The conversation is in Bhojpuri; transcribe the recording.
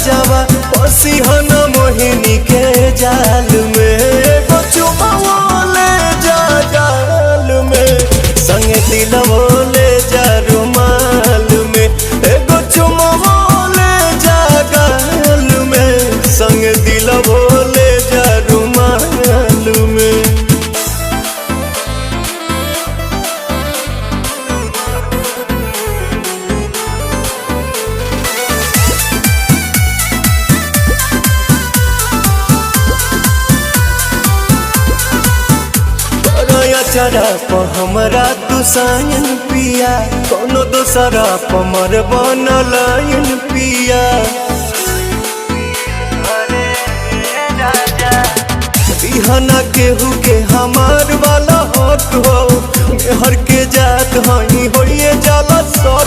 राजावा पसी हन मोहिनी के जाल में एगो चुमाओ ले जा गाल में संगे दिलवो ले जा रुमाल में एगो चुमाओ ले जा गाल में संगे दिलवो ले जा रुमाल में। चरा प हमरा तू सायन पिया कोनो दोसरा प मर बनलायन पिया बिहना केहू के हमार वाला हक हो हर के जात हई होइए जाला सब।